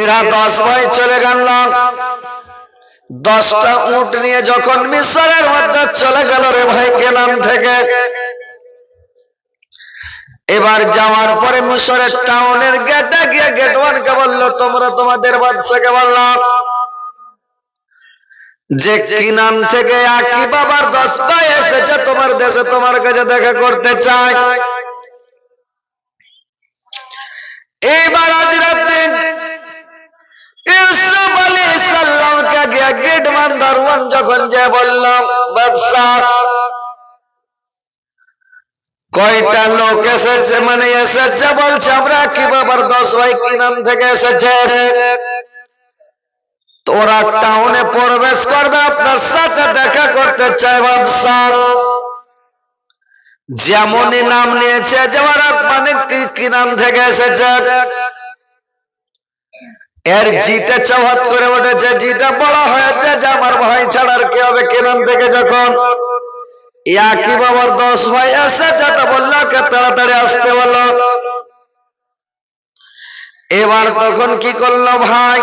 এরা 10 ভাই চলে গেল। 10টা উট নিয়ে যখন মিশরের মধ্যে চলে গেল রে ভাই কেনান থেকে। এবার যাওয়ার পরে মিশরের টাউনের গেটে গিয়ে গেটওয়ানকে বলল, তোমরা তোমাদের বাদশাকে বললো যে কিনান থেকে আকি বাবার 10 ভাই এসেছে তোমার দেশে, তোমার কাছে দেখা করতে চায়। এইবার আজ রাতে ইউসুফ আলাইহিস সালামকে গিয়ে গেটমান দারোয়ান যখন যে বলল, বাদশা কয়টা লোক এসেছে, মানে এসেছে বলছে আমরা কি বাবার 10 ভাই কিনান থেকে এসেছে, তোরা টাউনে প্রবেশ করবে, আপনার সাথে দেখা করতে চায় বাদশা। যেমনই নাম নিয়েছে যে ওরা মানে কিনান থেকে এসেছে, এর জিটা চাওয়াত করে উঠেছে, জিটা বড় হয়েছে যে আমার ভাই ছাড়ার কি হবে কিনান থেকে। যখন ইয়াকি বাবার 10 ভাই এসেছে তো বললো কে তাড়াতাড়ি আসতে বলো। এবার তখন কি করলো ভাই,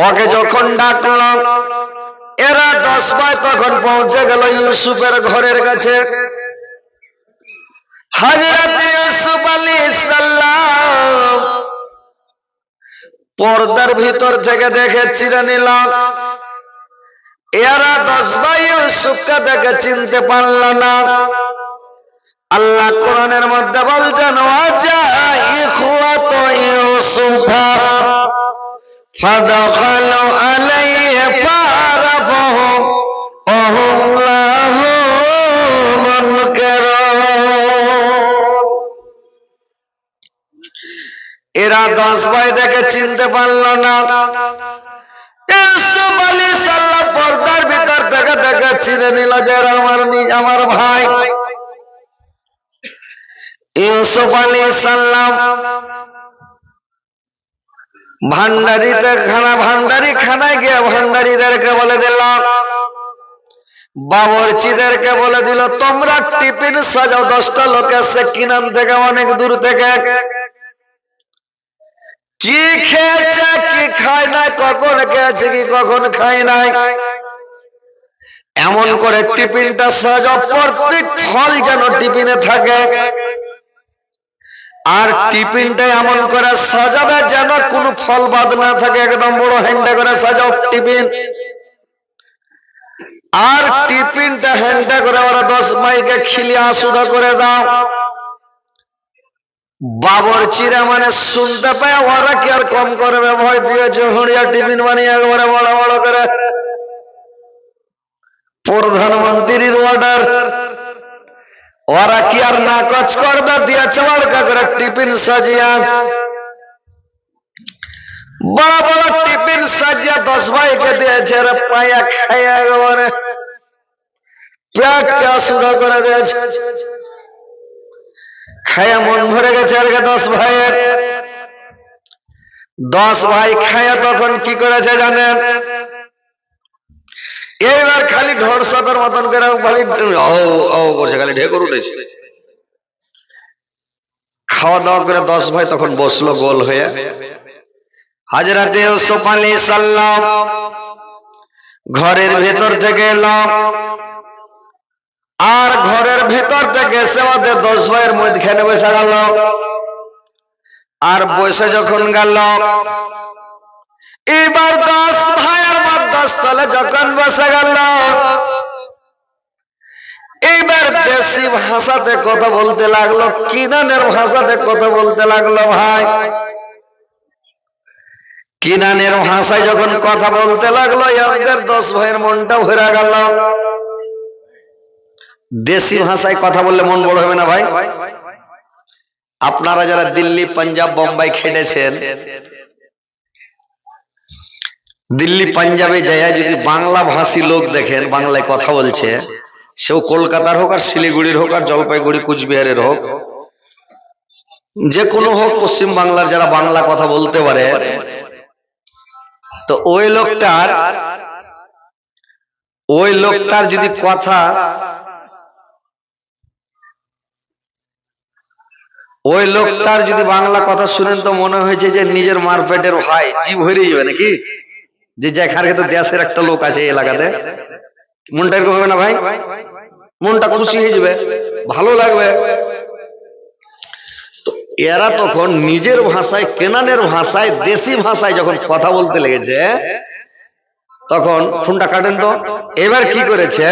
ওকে যখন ডাকলো এরা 10 ভাই তখন পৌঁছে গেল ইউসুফের ঘরের কাছে। হযরত ইউসুফ আলাইহিস সালাম পর্দার ভিতর থেকে দেখে চিনে নিল। এরা 10 ভাই ইউসুফকে দেখে চিনতে পারল না। আল্লাহ কোরআনের মধ্যে বলছেন, ওয়াজা ইখওয়াতু ইউসুফা ফাদাখালু আলাইহি ফারাফাহুম ওয়া হুম লাহু মুনকিরুন। এরা 10 ভাই দেখে চিনতে পারল না। ইউসুফ আলাইহিস সালাম পর্দার ভিতর থেকে দেখে চিনে নিল যে আমার ভাই। ইউসুফ আলাইহিস সালাম ভান্ডারি খানায় গিয়ে ভান্ডারিদেরকে বলে দিল, বাবরচিদেরকে বলে দিল, তোমরা টিফিন সাজাও, 10টা লোক এসেছে কিনান থেকে, অনেক দূর থেকে। কি খেয়েছে কি খায় নাই, কখন খেয়েছে কি কখন খায় নাই, এমন করে টিফিনটা সাজাও, প্রত্যেক ফল যেন টিফিনে থাকে। আর টিফিনটা এমন করে সাজাবে যেন কোনো ফল বাদ না থাকে, একদম বড় হ্যান্ডে করে সাজাও টিফিন। আর টিফিনটা হ্যান্ডে করে ওরা 10 ভাইকে খিলিয়ে আসুদা করে দাও। বাবরচিরা মানে শুনতে পায় ওরা কি আর কম করবে, ভয় দিয়েছে, হুড়িয়া টিফিন বানিয়ে একবারে বড় বড় করে। প্রধানমন্ত্রীর অর্ডার, ওরা কি আর নাকচ করবে, দিয়েছে ওরা করে টিফিন সাজিয়া, বড় বড় টিফিন সাজিয়া 10 ভাইকে দিয়েছে। রে পায়া খাইয়া একবারে পেটকে আসুদা করে দিয়েছে, খায়া মন ভরে গেছে আর 10 ভাইয়ের। 10 ভাই খায়া তখন কি করেছে জানেন, এইবার খালি ঢোরসাপের মতন করে খালি ও করছে, খালি ঢেকুর উঠেছে। খাওয়া দাওয়া করে 10 ভাই তখন বসলো গোল হয়ে। হযরত ইউসুফ আলাইহিস সালাম ঘরের ভেতর থেকে এলো, আর ঘরের ভেতর থেকে এসে ওদের 10 ভাইয়ের মধ্যখানে বসে গেল। আর বসে যখন গেল, এবার 10 ভাইয়ের মধ্যস্থলে যখন বসে গেল, এইবার দেশি ভাষাতে কথা বলতে লাগলো, কিনানের ভাষাতে কথা বলতে লাগলো। ভাই কিনানের ভাষায় যখন কথা বলতে লাগলো, এদের 10 ভাইয়ের মনটা ভরে গেল। দেশি ভাষায় কথা বললে মন বড় হবে না ভাই? আপনারা যারা দিল্লি, পাঞ্জাব, বোম্বাই খেটেছেন, দিল্লি পাঞ্জাবে যায় যদি বাংলা ভাষী লোক দেখেন বাংলায় কথা বলছে, সেও কলকাতার হোক আর শিলিগুড়ির হোক আর জলপাইগুড়ি কুচবিহারের হোক, যে কোনো হোক, পশ্চিম বাংলার যারা বাংলা কথা বলতে পারে, তো ওই লোকটার যদি কথা ওই লোকটার যদি বাংলা কথা শুনেন তো মনে হয়েছে যে নিজের মারপেটের ভাই, জীব হয়ে যাবে নাকি, যে যেখানে তো দেশের একটা লোক আছে এই এলাকাতে। মনটা এরকম হবে না ভাই? মনটা খুশি হয়ে যাবে, ভালো লাগবে। তো এরা তখন নিজের ভাষায়, কেনানের ভাষায়, দেশি ভাষায় যখন কথা বলতে লেগেছে, তখন ফোনটা কাটেন তো। এবার কি করেছে,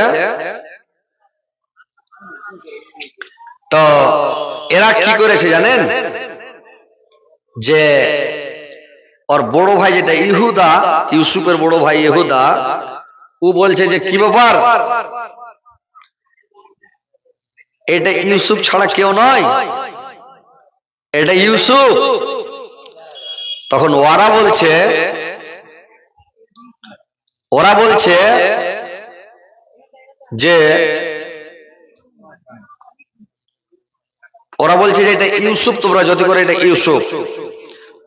তো এরা কি করেছে জানেন, যে ওর বড় ভাই যেটা ইহুদা, ইউসুফের বড় ভাই ইহুদা, ও বলছে যে কি ব্যাপার, এটা ইউসুফ ছাড়া কেউ নয়, এটা ইউসুফ। তখন ওরা বলছে যে যে এটা ইউসুফ, তোমরা যদি করে এটা ইউসুফ।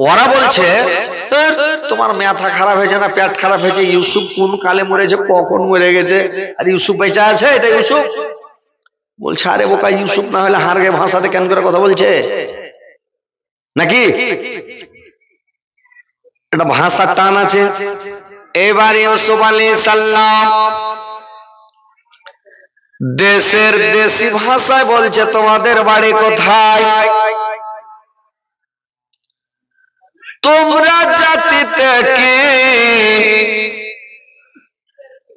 ওরা বলছে তোমার মাথা খারাপ হয়েছে না, পেট খারাপ হয়েছে, ইউসুফ কোন কালে মরেছে, কখন মরে গেছে, আর ইউসুফ বেঁচে আছে, এটা ইউসুফ। বলছে আরে বোকা, ইউসুফ না হলে হারগে ভাষাতে কেন করে কথা বলছে নাকি, এটা ভাষার টান আছে। এবার ইউসুফ আলাইহিস সালাম দেশের দেশি ভাষায় বলছে তোমাদের বাড়ি কোথায়, তোমরা জাতিতে কি,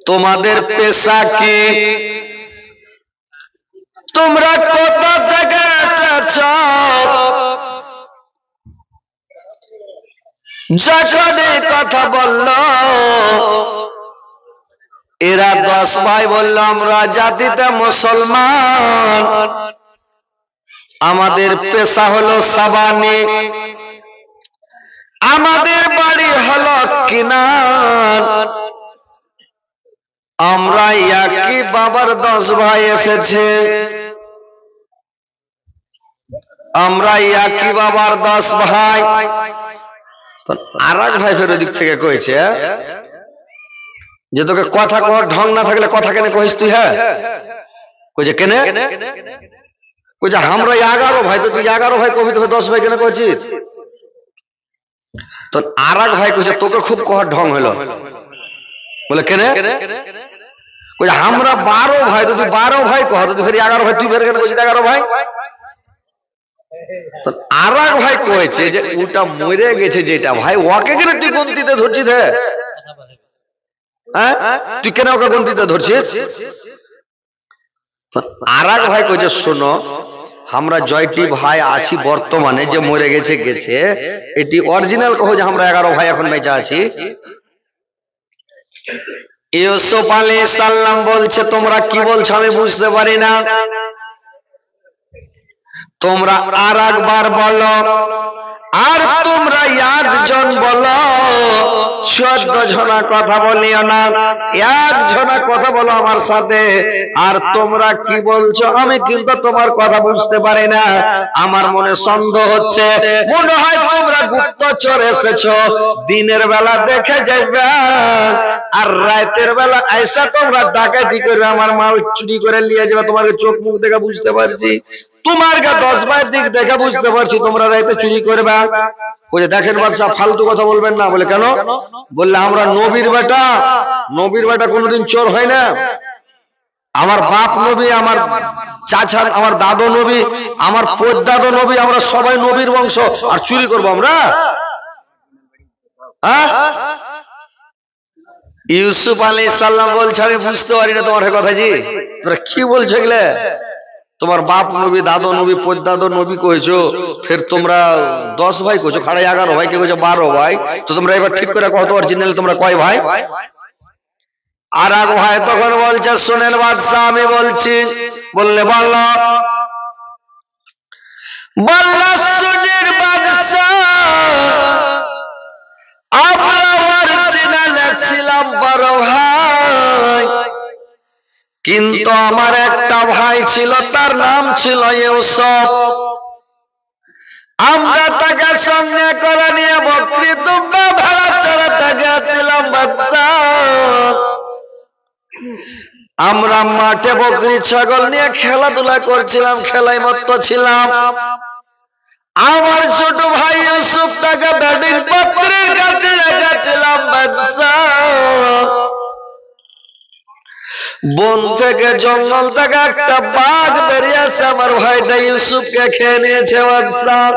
তোমাদের পেশা কি, তোমরা কোথা থেকে এসেছ। যখন এই কথা বলল, এরা 10 ভাই বলল আমরা জাতিতে মুসলমান, আমাদের পেশা হলো সাবানি, আমাদের বাড়ি হলো কিনান, আমরা একই বাবার 10 ভাই এসেছে, আমরা একই বাবার 10 ভাই। আর এক ভাই ফের ওদিক থেকে কয়েছে যে তোকে কথা কর ঢং না থাকলে কথা কেন কহিস তুই, হ্যাঁ কইছে কেন, কইছে আমরা 11 ভাই, তো তুই 11 ভাই কবি, তোকে 10 ভাই কেন কইছিস। তো আর এক ভাই কইছে তোকে খুব কহার ঢং হলো, বলে কেন, কইছে আমরা 12 ভাই, তো তুই 12 ভাই কহ, তো তুই ফের 11 ভাই, তুই ফের কেন কইছিস 11 ভাই। তো আর এক ভাই কয়েছে যে ওটা মরে গেছে যেটা ভাই, ওকে কেন তুই গন্তিতে ধরছিস, হ্যাঁ তুই কেন ওকে গন্তিতে ধরছিস। আর এক ভাই কইছে শোনো, আমরা জয়টি ভাই আছি বর্তমানে, যে মরে গেছে গেছে, এটি অরিজিনাল কহ যে আমরা 11 ভাই এখন বেঁচে আছি। ইউসুফ আলাইহিস সালাম বলছে তোমরা কি বলছো আমি বুঝতে পারি না, তোমরা আর একবার বলো, আর তোমরা একজন বলো, 14 জনা কথা বলিও না, একজনা কথা বলো আমার সাথে। আর তোমরা কি বলছো আমি কিন্তু তোমার কথা বুঝতে পারি না, আমার মনে সন্দেহ হচ্ছে, মনে হয় তোমরা গুপ্তচর এসেছো, দিনের বেলা দেখে যাইবে আর রাতের বেলা আইসা তোমরা ডাকাতি করবে, আমার মাল চুরি করে নিয়ে যাবে, তোমার চোখ মুখ দেখে বুঝতে পারছি, তোমার 10 ভাইয়ের দিক দেখে বুঝতে পারছি তোমরা রাতে চুরি করবে। বলে দেখেন বাদশা ফালতু কথা বলবেন না। বলে কেন, বললে আমরা নবীর বেটা, নবীর বেটা কোনোদিন চোর হয় না, আমার বাপ নবী, আমার চাচা, আমার দাদু নবী, আমার পরদাদু নবী, আমরা সবাই নবীর বংশ, আর চুরি করবো আমরা, হ্যাঁ। ইউসুফ আলাইহিস সালাম বলছে আমি বুঝতে পারি না তোমার কথা, জি তোমরা কি বলছো এগুলা, তোমার বাপ নবী, দাদু নবী, পরদাদু নবী কইছো, ফের তোমরা 10 ভাই কইছো, খাড়া 11 ভাই, কে কইছো 12 ভাই, তো তোমরা এবার ঠিক করে কত অরিজিনাল তোমরা কয় ভাই। আর এক ভাই তখন বলছে শুনেন বাদশা আমি বলছি। বললে বললো, বললো শুনেন বাদশা, আমরা অরিজিনাল ছিলাম 12 ভাই, কিন্তু আমার একটা ভাই ছিল, তার নাম ছিল ইউসুফ, আমরা তাকে সঙ্গে করে নিয়ে বকরি দুম্বা ভেড়া চড়াতে গেছিলাম বাদশা, আমরা মাঠে বকরি ছাগল নিয়ে খেলাধুলা করছিলাম, খেলায় মত্ত ছিলাম, আমার ছোট ভাই ইউসুফটাকে বেডিং পত্রের কাছে রেখেছিলাম বাদশাহ। বন থেকে জঙ্গল থেকে একটা বাঘ বেরিয়েছে, আমার ভাইটা ইউসুফকে খেয়ে নিয়েছে বাদশাহ।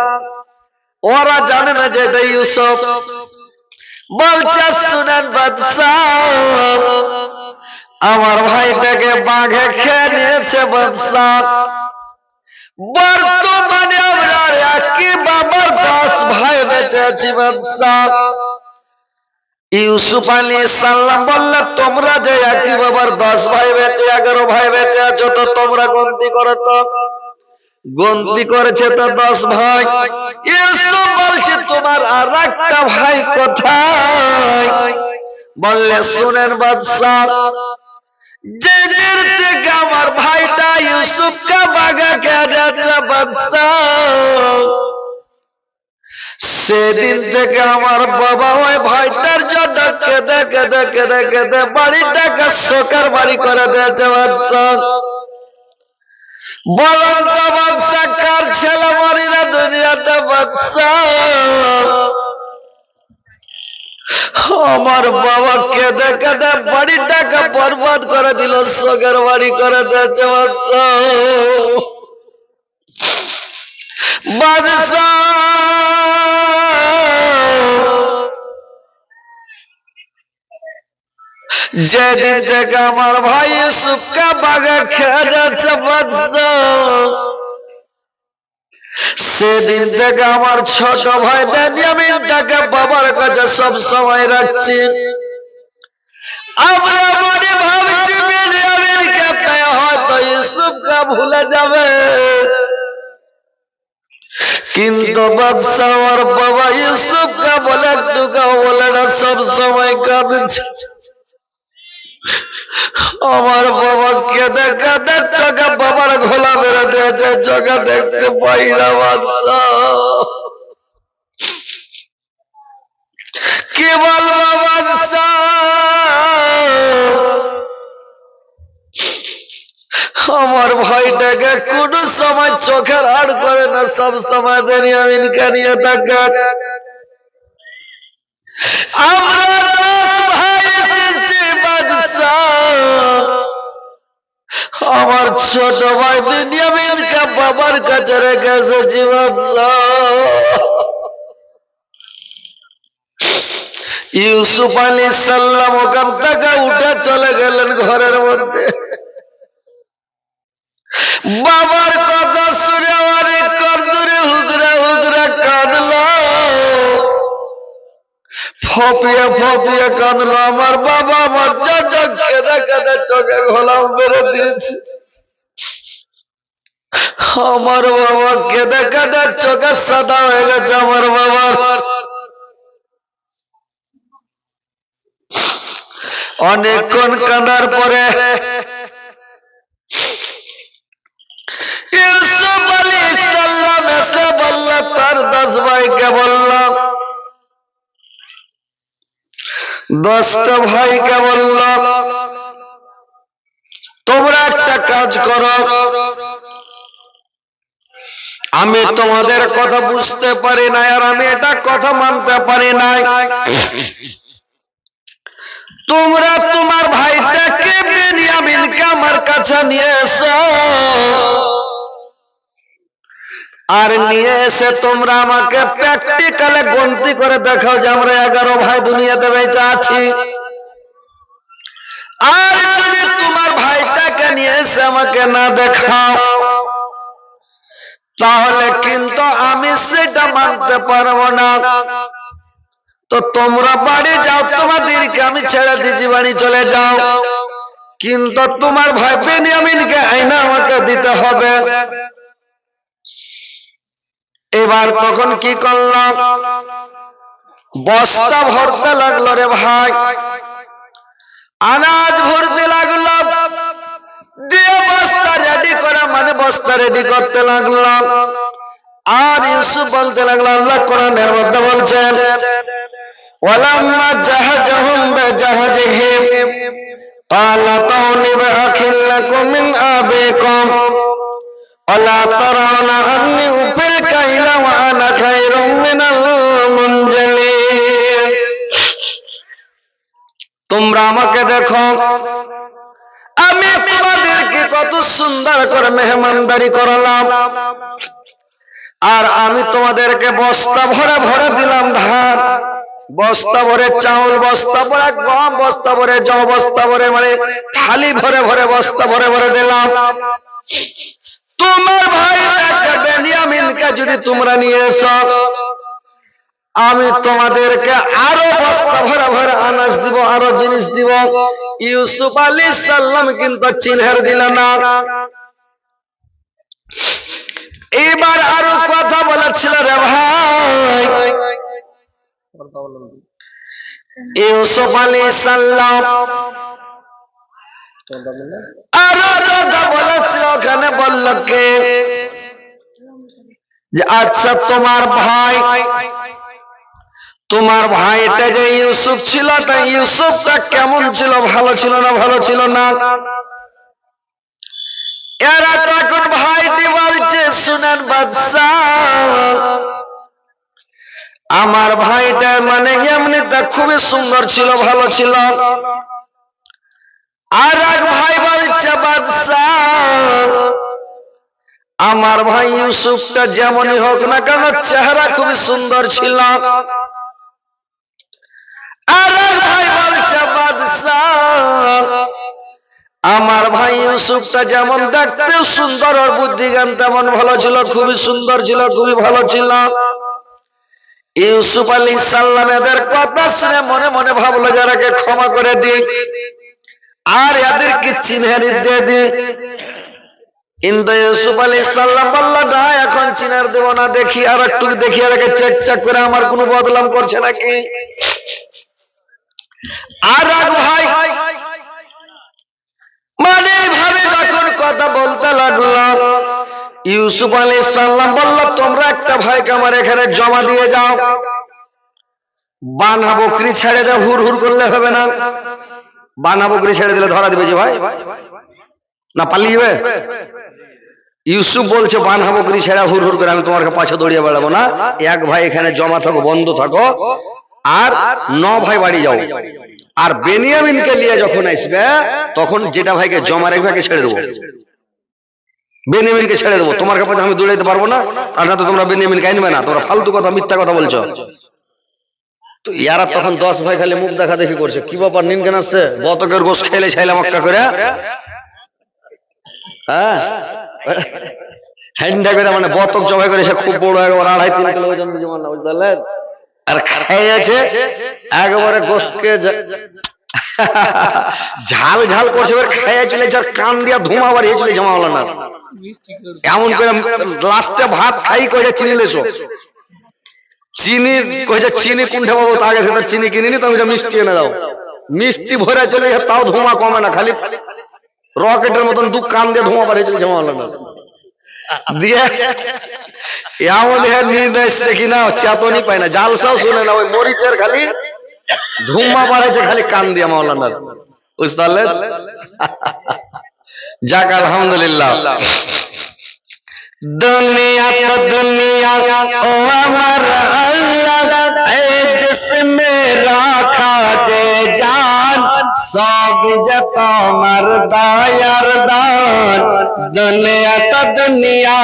ওরা জানে না যে এটা ইউসুফ। বলছে শুনেন বাদশাহ, আমার ভাইটাকে বাঘে খেয়ে নিয়েছে বাদশাহ। বর্তমানে আমরা একই বাবার 10 ভাই বেঁচে আছি বাদশাহ। ইউসুফ আলাইহিস সালাম বললেন, তোমরা যে একই বাবার 10 ভাই বেঁচে 11 ভাই বেঁচে আছো, তো তোমরা গণতি করো তো। গণতি করেছে তো 10 ভাই। ইউসুফ বলছে, তোমার আরেকটা ভাই কোথায়? বললে, শুনেন বাদশাহ, যেদিন থেকে আমার ভাইটা ইউসুফকে বাঘে খেয়ে নিয়েছে বাদশাহ, সেদিন থেকে আমার বাবা ওই ভাইটার জন্য কেঁদে কেঁদে কেঁদে কেঁদে বাড়িটাকে শোকের বাড়ি করে দিয়েছে বাদশাহ। বলেন তো বাদশাহ, কার ছেলে মরি না দুনিয়াতে বাদশাহ? আমার বাবা কেঁদে কেঁদে বাড়িটাকে বরবাদ করে দিল, শোকের বাড়ি করে দিয়েছে বাদশাহ। বাদশাহ যেদিন থেকে আমার ভাই ইউসুফকে বাঘে খেয়ে যাচ্ছে বাদশাহ, সেদিন থেকে আমার ছোট ভাই বেনিয়ামিনটাকে বাবার কাছে সব সময় রাখছি। আমরা মনে ভাবছি বেনিয়ামিনকে পেয়ে হয়তো ইউসুফকে ভুলে যাবে, কিন্তু বাদশাহ আমার বাবা ইউসুফকে বলে একটুকাও বলে না, সব সময় কাঁদছে। আমার বাবা কেঁদে কেঁদে চোখে বাবার ঘোলা মেরে দিয়েছে, চোখে দেখতে পাই না বাদশাহ। কি বলবো বাদশাহ, আমার ভাইটাকে কোন সময় চোখের আড় করে না, সব সময় বেনিয়ামিনকে নিয়ে থাকে। আমরা 10 ভাই এসেছি বাদশাহ, আমার ছোট ভাই বেনিয়ামিনকে বাবার কাছে রেখে এসেছি বাদশাহ। ইউসুফ আলাইহিস সালাম ওখান থেকে উঠে চলে গেলেন ঘরের মধ্যে। বাবার কথা শুনে অনেক করদুরে হুগরা হুগরা কাঁদলো, ফপিয়ে ফপিয়ে কাঁদলো। আমার বাবা আমার জন্য কেঁদে কেঁদে চোখে ঘোলা মেরে দিয়েছে। আমার বাবা কেঁদে কেঁদে চোখে সাদা হয়ে গেছে। আমার বাবার অনেকক্ষণ কাঁদার পরে ইউসুফ আলাইহিস সালাম এসে বলল, তার 10 ভাইকে বললাম, 10টা ভাইকে বলল, তোমরা একটা কাজ করো, আমি তোমাদের কথা বুঝতে পারি না, আর আমি এটা কথা মানতে পারি না। তোমরা তোমার ভাইটাকে বেনিয়ামিনকে আমার কাছে নিয়ে এসো, আর নিয়ে এসে তোমরা আমাকে প্র্যাকটিক্যালে গণতি করে দেখাও যে আমরা 11 ভাই দুনিয়াতে বেঁচে আছি। আর যদি তোমার ভাইটাকে নিয়ে এসে আমাকে না দেখাও, তাহলে কিন্তু আমি সেটা মানতে পারবো না। তো তোমরা বাড়ি যাও, তোমাদেরকে আমি ছেড়ে দিয়েছি, বাড়ি চলে যাও, কিন্তু তোমার ভাই বেনিয়ামিনকে আইনা আমাকে দিতে হবে। এবার তখন কি করলাম, বস্তা ভরতে লাগলো রে ভাই, আনাজ ভরতে লাগলো, দিয়ে বস্তা রেডি করে, মানে বস্তা রেডি করতে লাগলাম। আর ইউসুফ বলতে লাগলো, আল্লাহ কোরআনের মধ্যে বলছেন, ওয়ালাম্মা জাহাজাহুম বিজাহাজিহিম ক্বালা তাউনি বিআখিল লাকুম মিন আবিকুম ওয়ালা তারাউনা আন্নী উফিল কাইলা ওয়া তোমরা আমাকে দেখো, আমি তোমাদেরকে কত সুন্দর করে মেহমানদারি করলাম, আর আমি তোমাদেরকে বস্তা ভরে ভরে দিলাম ধান, বস্তা ভরে চাউল, বস্তা ভরে গম, বস্তা ভরে জব, বস্তা ভরে মানে থালি ভরে ভরে বস্তা ভরে ভরে দিলাম। তোমার ভাই বেনিয়ামিনকে যদি তোমরা নিয়ে এসো, আমি তোমাদেরকে আরো বস্তা ভরে ভরে আনাজ দিব, আরো জিনিস দিব। ইউসুফ আলাইহিস সালাম কিন্তু চিনহার দিল না। এবার আরো কথা বলেছিল রে ভাই, ইউসুফ আলাইহিস সালাম আরো কথা বলেছিল। ওখানে বলল কে যে আচ্ছা তোমার ভাইটা যে ইউসুফ ছিল, তাই ইউসুফটা কেমন ছিল, ভালো ছিল না ভালো ছিল না? এরা তখন ভাইটি বলছে, শুনেন বাদশাহ, আমার ভাইটা মানে এমনিতে খুবই সুন্দর ছিল, ভালো ছিল। আর এক ভাই বলছে, বাদশাহ, আমার ভাই ইউসুফটা যেমনই হোক না কেন চেহারা খুবই সুন্দর ছিল। আর এক ভাই বলছে, বাদশাহ, আমার ভাই ইউসুফটা যেমন দেখতে সুন্দর, ওর বুদ্ধিজ্ঞান তেমন ভালো ছিল, খুবই সুন্দর ছিল, খুবই ভালো ছিল। ইউসুফ আলাইহিস সালাম এদের কথা শুনে মনে মনে ভাবলো, যারাকে ক্ষমা করে দিই আর এদেরকে চিনহারি দিয়ে দিই। কিন্তু ইউসুফ আলাইহিস সালাম বলল, না, এখন চিনার দেব না, দেখি আর একটু দেখি, আর একে চেক চেক করে আমার কোনো বদলাম করছে নাকি। আর এক ভাই মানে ভাবে যখন কথা বলতে লাগলো, ইউসুফ আলাইহিস সালাম বলল, তোমরা একটা ভাইকে আমার এখানে জমা দিয়ে যাও, বানা বকরি ছেড়ে যাও, হুর হুর করলে হবে না। বানা বকরি ছেড়ে দিলে ধরা দিবে যে ভাই, না পালিয়ে যাবে। ইউসুফ বলছে, বানা বকরি ছেড়ে হুর হুর করে আমি তোমার পাশে দৌড়িয়ে বেড়াবো না। এক ভাই এখানে জমা থাকো, বন্ধ থাকো, আর 9 ভাই বাড়ি যাও। আর বেনিয়ামিনকে নিয়ে যখন আসবে, তখন যেটা ভাইকে জমা রাখবে তাকে ছেড়ে দেবো, বেনিয়ামিনকে ছেড়ে দেবো। তোমার কাছে আমি দৌড়াইতে পারবো না, তার না তো তোমরা বেনিয়ামিনকে আনবে না, তোমরা ফালতু কথা, মিথ্যা কথা বলছো। তো ইয়ারা তখন 10 ভাই খালি মুখ দেখা দেখি করছে, কি ব্যাপার, নিন কেন আসছে, বতকের গোশ খেলে ছাইলা মক্কা করে, হ্যাঁ হ্যান্ডা করে, মানে বতক জবাই করেছে খুব বড়, একবার 2.5-3 কিলো ওজন বুঝলেন, আর খাইয়েছে একেবারে গোশকে ঝাল ঝাল করছে, এবার খাইয়ে চলেছে, আর কান দিয়া ধোঁয়া বাড়িয়ে চলে জমা হলো না। এমন করে লাস্টে ভাত খাই কয়েছে, চিনি লেছো, চিনি কয়েছে, চিনি কোনটা পাবো, আগে সেটা চিনি কিনিনি, তুমি মিষ্টি এনে দাও। মিষ্টি ভরে চলে যায়, তাও ধোঁয়া কমে না, খালি রকেটের মতন দু কান দিয়ে ধোঁয়া বাড়িয়ে চলে জমা হলো না। দিয়ে এমন নিয়ে এসছে কিনা চেতনই পায় না, জালসাও শুনে না, ওই মরিচের খালি ধুমা বাড়াইছে খালি কান দিয়ে মাওলানার, বুঝতে পারলেন। যাক আলহামদুলিল্লাহ। দুনিয়া তো দুনিয়া ও আমার আল্লাহ, এই জিসমে রাখা যে জান, সব যে তোমার দয়ার দান। দুনিয়া তো দুনিয়া,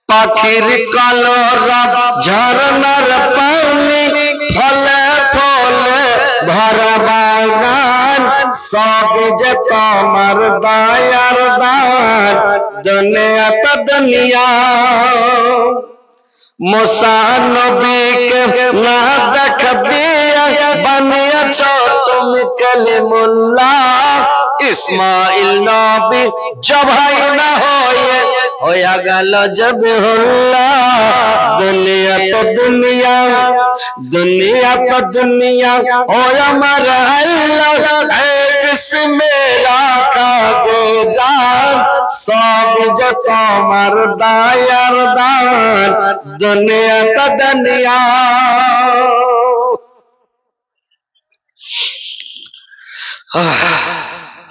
পাখির কলরব, ঝরনার পানি, ফলে ফলে ভরা বাগান, সব যে তোমার দয়ার দান। দুনিয়া তো দুনিয়া, মুসা নবীকে না দেখ দিয়া বানিয়েছ তুমি কালিমুল্লাহ, ইসমাইল নবী জবাই না হয়ে গেল জবিহুল্লাহ। দুনিয়া তো দুনিয়া, দুনিয়া তো দুনিয়া ও আমার আল্লাহ, জিসমে রাখা যে জান, সব যে তোমার দয়ার দান। দুনিয়া তো দুনিয়া।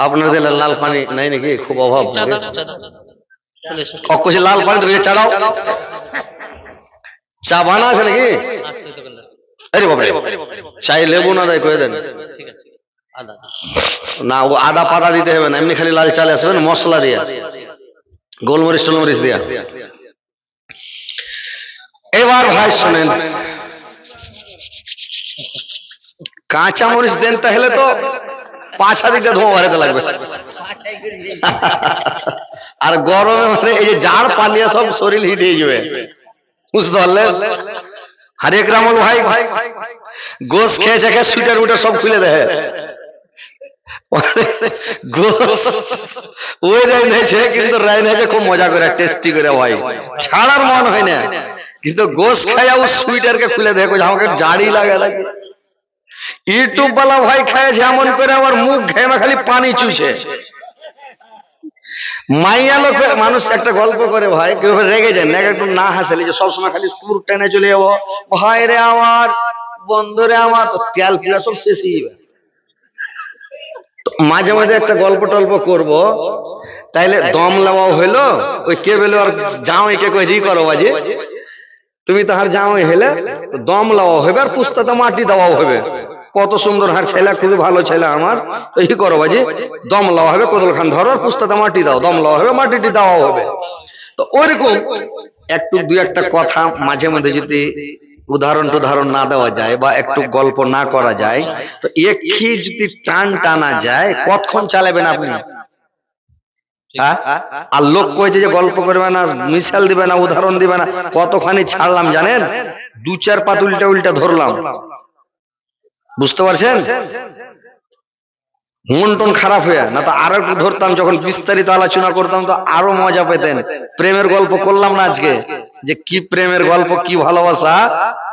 আপনাদের লাল পানি নাই নাকি, খুব অভাব, লাল পানি তো চা দাও, চা বানা আছে নাকি, আরে বাবা, চাই লেবু না দেয় কয়ে দেন না, ও আদা পাতা দিতে হবে না, এমনি খালি লাল চাল আসবেন মশলা দিয়া, গোলমরিচ টোলমরিচ দিয়া। এবার ভাই শোনেন, কাঁচা মরিচ দেন তাহলে তো 5 দিকটা ধোঁয়া বাড়াতে লাগবে। আর গরমে মানে এই যে জাড় পালিয়ে সব শরীর হিট হয়ে যাবে, বুঝতে পারলেন? হরেক রামল ভাই গোস খেয়েছে, খেয়ে সুইটার উইটার সব খুলে দেয়। গোস ওই রাইন হয়েছে, কিন্তু রাইন হয়েছে খুব মজা করে টেস্টি করে ভাই, ছাড়ার মন হয় না। কিন্তু গোস খাইয়া ও সুইটারকে খুলে দেখো, আমাকে জাড়ি লাগে নাকি। ইউটিউব वाला ভাই খাইছে এমন করে, আমার মুখ ঘেমে খালি পানি চুছে। মাইয়া লোক মানুষ একটা গল্প করে ভাই, কেউ রেগে যায় না, একটু না হাসলে যে সবসময় খালি সুর টেনে চলে যাবো, ভাই রে আমার, বন্ধুরে আমার, তো তেল পিলা সব শেষ হয়ে যাবে। মাঝে মাঝে একটা গল্প টল্প করবো, তাইলে দম লাওয়াও হইলো। ওই কে বলে আর যাও একে কয়ে করো বাজি, তুমি তাহার যাও হেলে দম লাওয়া হবে, আর পুস্তাতে মাটি দেওয়াও হবে। কত সুন্দর হার ছেলে, খুবই ভালো ছেলে আমার, তো এই করো বাজি, দম লাওয়া হবে, কোদল খান ধরো, আর পুস্তাতে মাটি দাও, দম লাওয়া হবে, মাটিটি দেওয়াও হবে। তো ওইরকম একটু দুই একটা কথা মাঝে মধ্যে যদি উদাহরণ টুদাহরণ না দেওয়া যায়, বা একটু গল্প না করা যায়, তো একই যদি টান টানা যায়, কতক্ষণ চালাবেন আপনি? আর লোক কয়েছে যে গল্প করবে না, মিশাল দিবে না, উদাহরণ দিবে না, কতখানি ছাড়লাম জানেন? 2-4 পাত উল্টা উল্টা ধরলাম, বুঝতে পারছেন? মন টন খারাপ হয়ে না তো আরো একটু ধরতাম, যখন বিস্তারিত আলোচনা করতাম তো আরো মজা পেতেন। প্রেমের গল্প করলাম না আজকে, যে কি প্রেমের গল্প, কি ভালোবাসা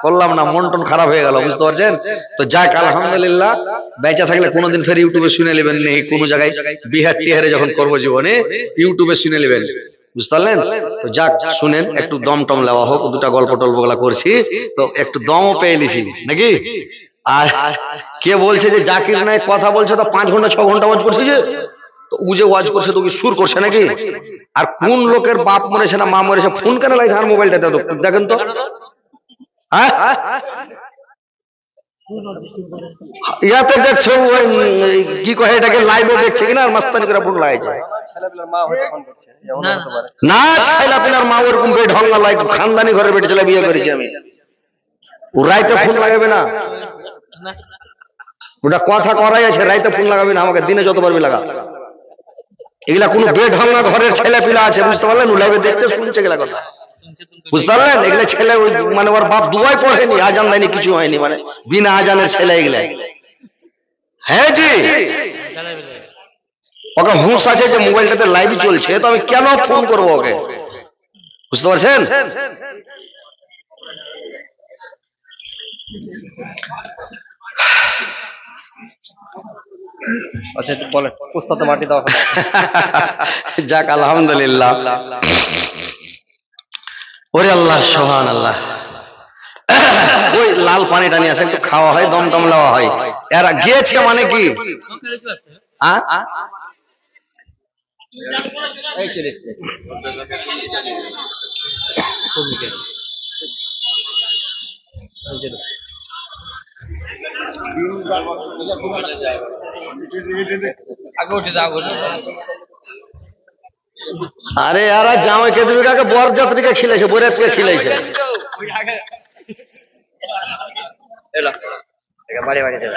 করলাম না, মন টন খারাপ হয়ে গেল, বুঝতে পারছেন? তো যাক, আলহামদুলিল্লাহ, বেঁচে থাকলে কোনোদিন ফের ইউটিউবে শুনে নেবেন, নেই কোনো জায়গায় বিহার টিহারে যখন কর্মজীবনে ইউটিউবে শুনে নেবেন, বুঝতে পারলেন? তো যাক, শুনেন, একটু দম টম লেওয়া হোক, দুটা গল্প টল্প গুলা করছি তো একটু দমও পেয়ে লিছি নাকি। আর কে বলছে যে জাকির নায়ক কথা বলছে তো 5 ঘন্টা 6 ঘন্টা ওয়াজ করছে, যে তো ও যে ওয়াজ করছে তো কি সুর করছে নাকি? আর কোন লোকের বাপ মরেছে না মা মরেছে, ফোন কেন লাই ধার মোবাইলটা দেখেন তো, হ্যাঁ ইয়াতে দেখছো কি কয় এটাকে লাইভে দেখছে কিনা, আর মাস্তানি করে ফোন লাগাইছে না, ছেলা পিলার মা ওরকম বেঢঙ্গা লাইক, খানদানি ঘরে বেটে ছেলে বিয়ে করেছি আমি, ও রাইতে ফোন লাগাবে না, ওটা কথা করাই আছে, রাইতে ফোন লাগাবি না, আমাকে দিনে যত পারবি লাগা। এগুলা কোন বেঢঙ্গা ঘরের ছেলে পিলা আছে, বুঝতে পারলেন? ও লাইভে দেখতে শুনছে এগুলা কথা, বুঝতে পারলেন? এগুলা ছেলে মানে ওর বাপ দুয়াই পড়েনি, আজান দেয়নি, কিছু হয়নি, মানে বিনা আজানের ছেলে এগুলা। হ্যাঁ জি, ওকে হুঁশ আছে যে মোবাইলটাতে লাইভ চলছে, তো আমি কেন ফোন করবো ওকে, বুঝতে পারছেন? আচ্ছা বলেন, পুস্তাতে মাটি দাও। যাক, আলহামদুলিল্লাহ, ওরে আল্লাহ, সুবহান আল্লাহ। ওই লাল পানিটা নিয়ে আসে, একটু খাওয়া হয়, দম টম দেওয়া হয়। এরা গিয়েছে মানে কি, আরে यार জামাই কে দিবি কাকে, বরযাত্রীকে খিলাইছে, বরাতকে খিলাইছে। এলা এটা বাড়ি বাড়ি দে,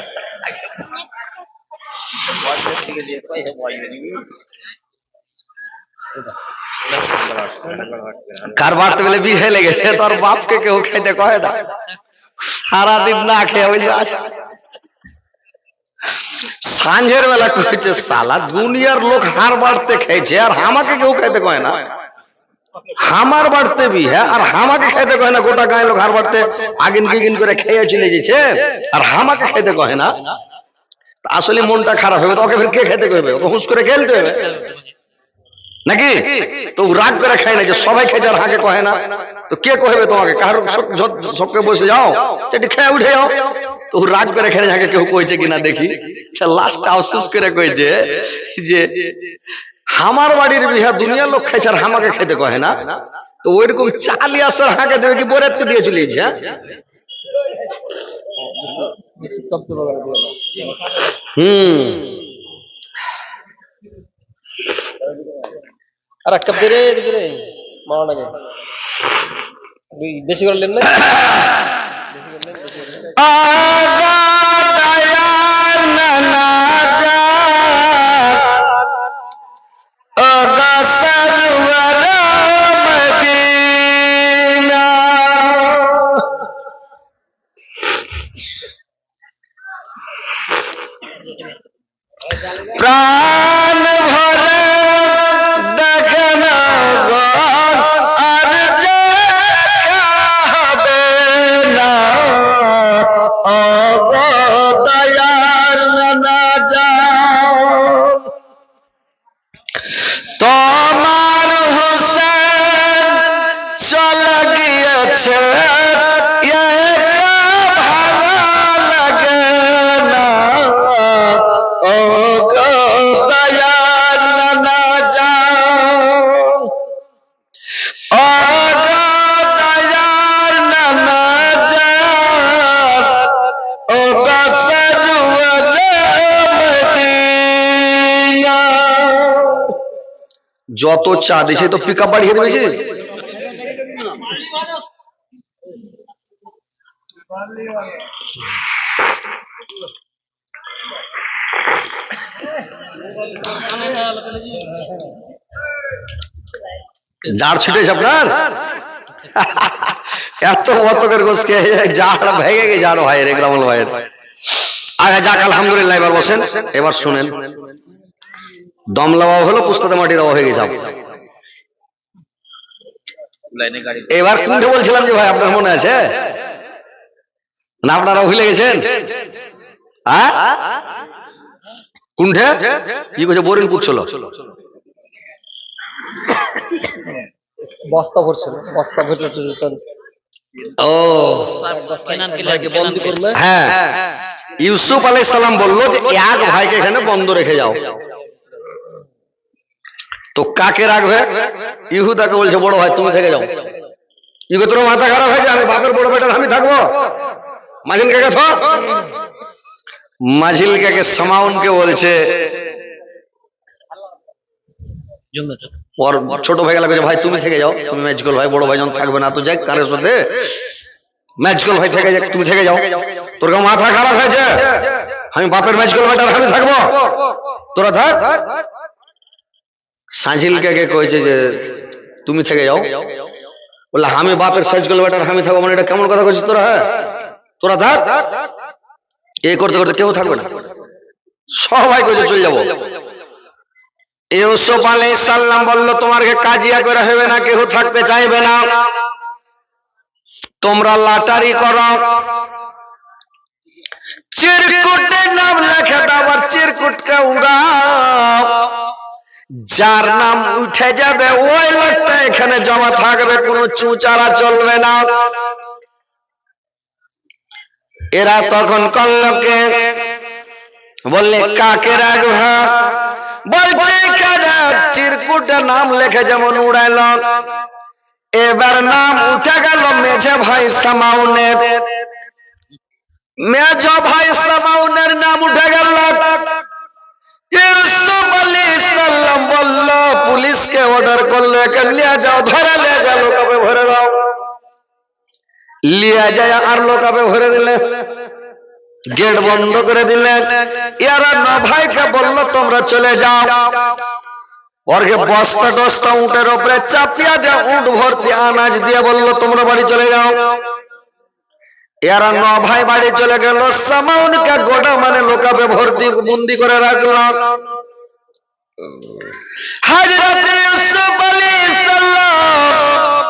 বরযাত্রীকে দিয়ে পয়সা পাইবে নি। কার বাড়তে গেলে বিয়ে লেগেছে, তোর বাপকে কেউ খাইতে কয় না, সারাদিন না খেয়ে বসে আছে। সাঁঝের বেলা কইছে, সালা দুনিয়ার লোক হার বাড়তে খেয়েছে, আর আমাকে কেউ খাইতে কয় না। হামার বাড়তে বি হ্যাঁ, আর হামাকে খাইতে কয় না। গোটা গায়ে লোক হার বাড়তে আগিন গিগিন করে খেয়ে চলে গেছে, আর হামাকে খাইতে কয় না। আসলে মনটা খারাপ হবে, তো ওকে ফের কে খেতে কইবে? ওকে হুঁশ করে খেলতে হবে নাকি? তো রাগ করে খায় না যে সবাই খেয়েছে আর হাঁকে কয় না, তো কে কইবে তোমাকে? কার সবকে বসে যাও, সেটি খেয়ে উঠে যাও। তো রাগ করে খেলে হাঁকে কেউ কইছে কিনা দেখি। লাস্ট আফসোস করে কইছে যে হামার বাড়ির বিহা দুনিয়ার লোক খাইছে আর হামাকে খেতে কয় না, তো ওইরকম 40 হাঁকে দেবে কি বরাতকে দিয়ে চলে যাচ্ছে। বেশি টপকে বগারে দিও না। হুম আর এক কাপ দে রে এদিকে রে মাওনাকে বেশি করে লেন না বেশি করে লেন বেশি করে লেন। আগা দয়ার নানা জান, আগা সরওয়ার মদিনা। প্রাণ ভরে দেখেন গো, আর যে হবে না। ও গো দয়ার নানা যান, তোমার হুসেন চলে গিয়েছে, একা ভালো লাগে না। ও গো দয়ার নানা যান, ও গো দয়ার নানা যান, ও গো সরওয়ার মদিনা। যত চা দিছে তো পিক আপ বাড়িয়ে দেবে। জাড় ছিটেছে আপনার এত মতকের গোসকে জাড় ভেঙে গেছে জাড় ভাইয়ের একরামুল ভাইয়ের। আচ্ছা যাক আলহামদুলিল্লাহ, এবার বসেন, এবার শুনেন। দম লাওয়া হলো, পুস্তাতে মাটি দেওয়া হয়ে গেছে। এবার কোনটা বলছিলাম যে ভাই আপনার মনে আছে না? আপনারা ভুলে গেছেন? কোনটা কি করছে? বোরিং পুচ্ছিল, বস্তা ভরছিল বস্তা ভরলে ও বন্দি করলে হ্যাঁ, ইউসুফ আলাইহিস সালাম বললো যে এক ভাইকে এখানে বন্ধ রেখে যাও। তো কাকে রাখবে? ইহুদাকে বলছে বড় ভাই তুমি থেকে যাও। ইগো তোর মাথা খারাপ হয়েছে, আমি বাপের বড় বেটার আমি থাকবো? মাঝিল কাকে থ, মাঝিল কাকে সামাউনকে বলছে, ওর ছোট ভাই গেল ভাই তুমি থেকে যাও, তুমি ম্যাজিক্যাল ভাই বড় ভাই যখন থাকবে না তো যাই কারের সাথে ম্যাজিক্যাল ভাই থেকে যাক, তুমি থেকে যাও। তোর মাথা খারাপ হয়েছে, আমি বাপের ম্যাজিক্যাল ভাইটার আমি থাকবো, তোরা থাক। সাজিল কাকে কয়েছে যে তুমি থেকে যাও, বললে আমি বাপের সাইজগুলো বেটার আমি থাকবো, মানে এটা কেমন কথা কইছিস তোরা? হ্যাঁ তোরা থাক। এই করতে করতে কেউ থাকবে না, সবাই কইছে চলে যাবো। ইউসুফ আলাইহিস সালাম বলল তোমাকে কাজিয়া করে হবে না, কেউ থাকতে চাইবে না, তোমরা লাটারি করো, চিরকুটে নাম লেখে দাও আর চিরকুটকে উড়াও, যার নাম উঠে যাবে ওই লোকটা এখানে জমা থাকবে, কোনো চুচারা চলবে না। এরা তখন কল্লকে বললে কাকে রাখবে? বলছে চিরকুটে নাম লেখে যেমন উড়াইল, এবার নাম উঠে গেল মেঝে ভাই সামাউনের, মেঝো ভাই সামাউনের নাম উঠে গেল। ইউসুফ আলাইহিস সালাম বলল পুলিশকে অর্ডার করলো একে লিয়ে যাও, ধরে লিয়ে যাও, লোকাবে ভরে দাও। লিয়ে যায় আর লোকাবে ভরে দিলে, গেট বন্ধ করে দিলেন। এরা ন ভাইকে বলল তোমরা চলে যাও, ওরকে বস্তা টস্তা উটের উপরে চাপিয়া দিয়ে উট ভর্তি আনাজ দিয়ে বলল তোমরা বাড়ি চলে যাও। এরা ন ভাই বাড়ি চলে গেল, সামাউনকে গোটা মানে লোকাবে ভর্তি বন্দি করে রাখল। হযরত ইউসুফ আলাইহিস সালাম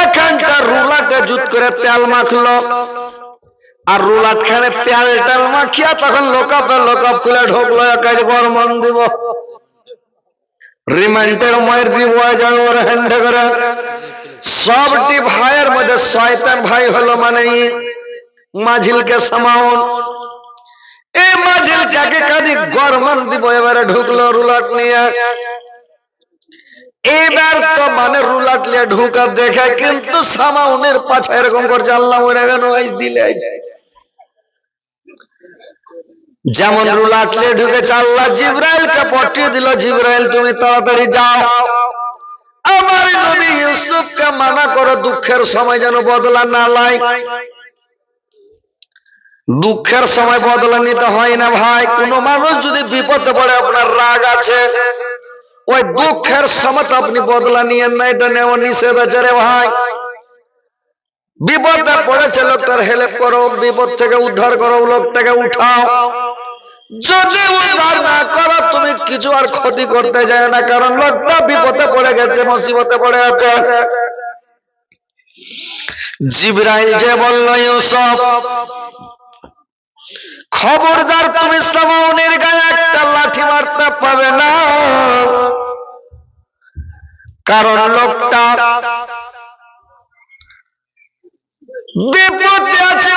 এখানকার রুলাটে জুত করে তেল মাখলো, আর রুলাট খানে তেল টেল মাখিয়া তখন লোকাপে লোকাপ খুলে ঢুকলো, কাজ বর্মন দিব রিমান্ডের মায়ের দিব যাবে ওর হ্যান্ডে করে। সবটি ভাইয়ের মধ্যে শয়তান ভাই হলো মানে মাঝিলকে সামাউন। এই মাঝিল যাকে কাজে গরমান দিব এবারে ঢুকলো রুলাট নিয়ে। এবার তো মানে রুলাটলে ঢুকা দেখে কিন্তু সামাউনের পাছা এরকম করছে, আল্লাহ মরে গেল দিলে যেমন রুলাটলে ঢুকেছে। আল্লাহ জিবরাইলকে পাঠিয়ে দিল, জিবরাইল তুমি তাড়াতাড়ি যাও, আমার নবী ইউসুফকে মানা করো দুঃখের সময় যেন বদলা না লয়। দুঃখের সময় বদলা নিতে হয় না ভাই। কোন মানুষ যদি বিপদে পড়ে আপনার রাগ আছে, ওই দুঃখের সময় আপনি বদলা নিয়েন না, এটা নেওয়া নিষেধ আছে রে ভাই। বিপদে পড়েছে লোকটার হেল্প করো, বিপদ থেকে উদ্ধার করো, লোকটাকে উঠাও। যদি উদ্ধার না করো তুমি কিছু আর ক্ষতি করতে যায় না, কারণ লোকটা বিপদে পড়ে গেছে, মুসিবতে পড়ে আছে। জিবরাইল যে বলল ইউসুফ খবরদার তুমি সামাউনের গায়ে একটা লাঠি মারতে পাবে না, কারণ লোকটা বিপদে আছে,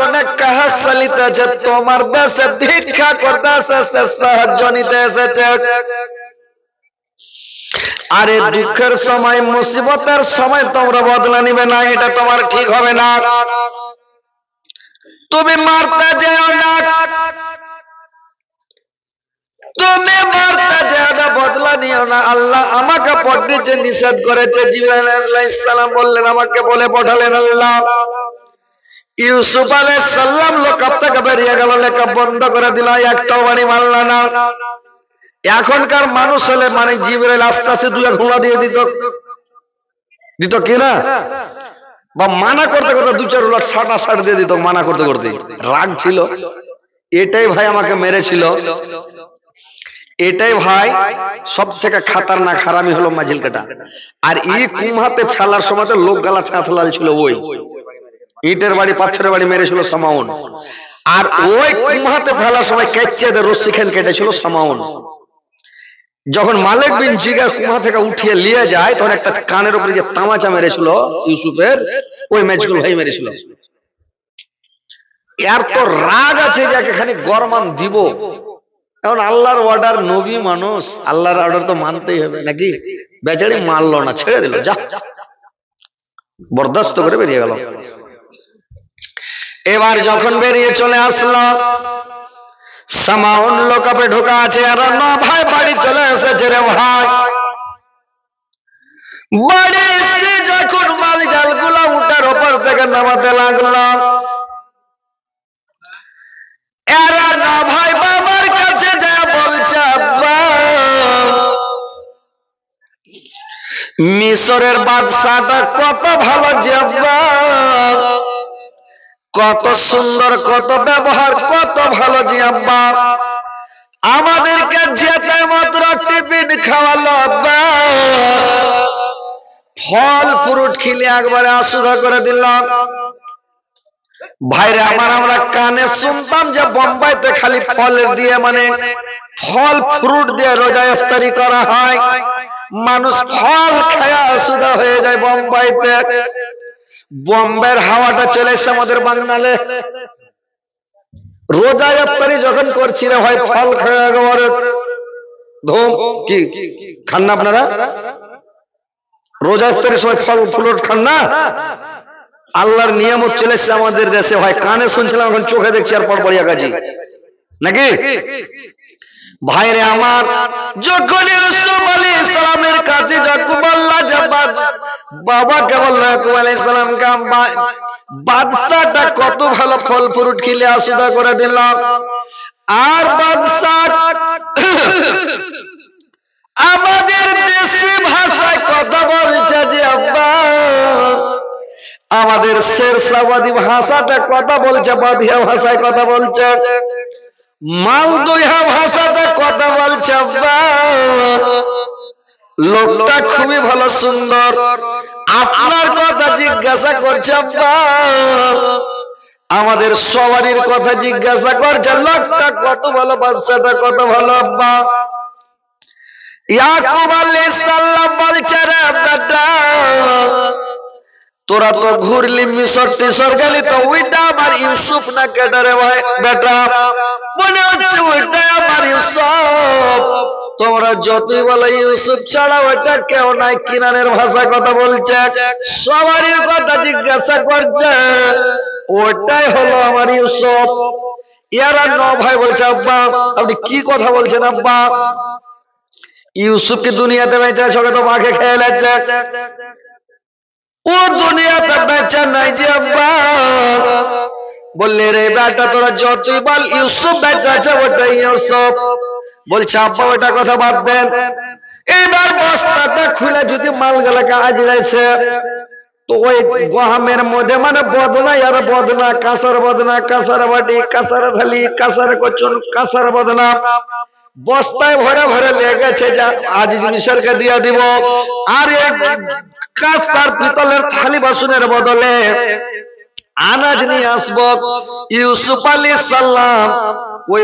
অনেক কাহাসালিতে আছে, তোমার দেশে ভিক্ষা করতে এসেছে, সাহায্য নিতে এসেছে। আরে দুঃখের সময় মুসিবতের সময় তোমরা বদলা নিবে না, এটা তোমার ঠিক হবে না। তুমি মারতে যেও না, তুমি মারতে যেও না, বদলা নিও না। আল্লাহ আমাকে পাঠিয়েছে, নিষেধ করেছে। জিবরাইল আলাইহিস সালাম বললেন, আমাকে বলে পাঠালেন আল্লাহ। ইউসুফ আলাইহিস সালাম লোকাপ থেকে বেরিয়ে গেল, লেখা বন্ধ করে দিল, একটাও বাড়ি মারল না। এখনকার মানুষ হলে মানে জিবরাইল আস্তে আস্তে দুয়া ঘোড়া দিয়ে দিত, দিত কিনা, বা মানা করতে করতে দু চার উলট সাটা সাট দিয়ে দিত, মানা করতে করতে রাগ ছিল। এটাই ভাই আমাকে মেরেছিল, এটাই ভাই সব থেকে খাতারনাক হারামি হলো মাঝিল কাটা। আর এই কুমহাতে ফেলার সময় লোক গালা ছাঁথলাল ছিল, ওই ইটের বাড়ি পাথরের বাড়ি মেরেছিল সামাউন। আর ওই কুমহাতে ফেলার সময় কেচ্চেদের রশ্মি খান কেটেছিল সামাউন। যখন মালিক বিন জিগা কুমহা থেকে উঠিয়ে নিয়ে যায়, তখন একটা কানের উপরে যে তামাচা মেরেছিল ইউসুফের, ওই ম্যাচগুলো ভাই মেরেছিল। এর তো রাগ আছে যে এখানে গরমান দিব। এখন আল্লাহর অর্ডার, নবী মানুষ, আল্লাহর অর্ডার তো মানতেই হবে নাকি। বেচারি মানলো না, ছেড়ে দিল, যা বরদাস্ত করে বেরিয়ে গেল। এবার যখন বেরিয়ে চলে আসলো, সামাউন লোকাপে ঢোকা আছে, আর না ভাই বাড়ি চলে এসেছে রে ভাই। বাড়ি এসে যখন মাল জাল গুলা উঠার ওপর থেকে নামাতে লাগলো, এরা না ভাই বাবার কাছে যা বলছে, আব্বা মিশরের বাদশাটা কত ভালো, যে আব্বা কত সুন্দর, কত ব্যবহার, কত ভালো, যে আব্বা আমাদেরকে যেতে মাত্র টিফিন খাওয়ালো, আব্বা ফল ফ্রুট খেলে একবারে আসুদা করে দিলাম। ভাইরে আমার, আমরা কানে শুনতাম যে বোম্বাইতে খালি ফল দিয়ে মানে ফল ফ্রুট দিয়ে রোজা ইফতারি করা হয়, মানুষ ফল খায়া আসুদা হয়ে যায় বোম্বাইতে। বোম্বের হাওয়াটা চলে এসছে আমাদের বাংলালে। রোজা ইফতারি যখন করছি রে ভাই, ফল খায়া একেবারে ধুম। কি খান না আপনারা? রোজা ইফতারির সময় ফল ফ্রুট খান না? আল্লাহর নিয়ামত চলে এসছে আমাদের দেশে ভাই। কানে শুনছিলাম, এখন চোখে দেখছি আর পড়পড়িয়া কাজী নাকি। ভাইরে আমার, যখন ইউসুফ আলাইহিস সালামের কাছে যখন আল্লাহ জবাব বাবাকে বলল, ইয়াকুব আলাইহিস সালামকে, বাদশাটা কত ভালো ফল ফ্রুট খেলে আসুদা করে দিল। আর বাদশা আমাদের দেশি ভাষায় কথা বলছে, যে আব্বা আমাদের শেরশাবাদী ভাষাটা কথা বলছে, বাদিয়া ভাষায় কথা বলছে, মালদুয়া ভাষাতে কথা বলছে, আব্বা লোকটা খুবই ভালো সুন্দর, আপনার কথা জিজ্ঞাসা করছে আব্বা, আমাদের সবারই কথা জিজ্ঞাসা করছে, লোকটা কত ভালো, বাদশাটা কত ভালো আব্বা। ইয়াকুব আলাইহিস সালাম বলছে, রে বেটা তোরা তো ঘুরলি মিশর টিশর গেলি, তো ওইটা আমার ইউসুফ না কেটে রে ভাই বেটা? মনে হচ্ছে ওইটা আমার ইউসুফ। তোমরা যতই বলো ইউসুফ ছাড়া ওটা কেউ নাই, কিনানের ভাষায় কথা বলছে, সবারই কথা জিজ্ঞাসা করছে, ওটাই হলো আমার ইউসুফ। এরা ন ভাই বলছে, আব্বা আপনি কি কথা বলছেন আব্বা, ইউসুফকে দুনিয়াতে বেঁচে আছে, ওকে তো মাকে খেয়ে লাগছে, ও দুনিয়াতে বেঁচে নাই যে আব্বা। বললে রে বেটা তোরা যতই বল ইউসুফ বেঁচে আছে ওটাই ইউসুফ। বলছে আব্বা ওটা কথা বাদ দেন, এবার বস্তাটা খুলে যদি মালগুলাকে আজড়াইছে, তো ওই গহামের মধ্যে মানে বদনা আর বদনা, কাঁসার বদনা, কাঁসার বাটি, কাঁসার থালি, কাঁসার কচুন, কাঁসার বদনা বস্তায় ভরে ভরে লেগেছে, যা আজ মিশরকে দিয়ে দিব। আর এই কাঁসার পিতলের থালি বাসনের বদলে আনাজ নিয়ে আসবো। ইউসুফ আলাইহিস সালাম ওই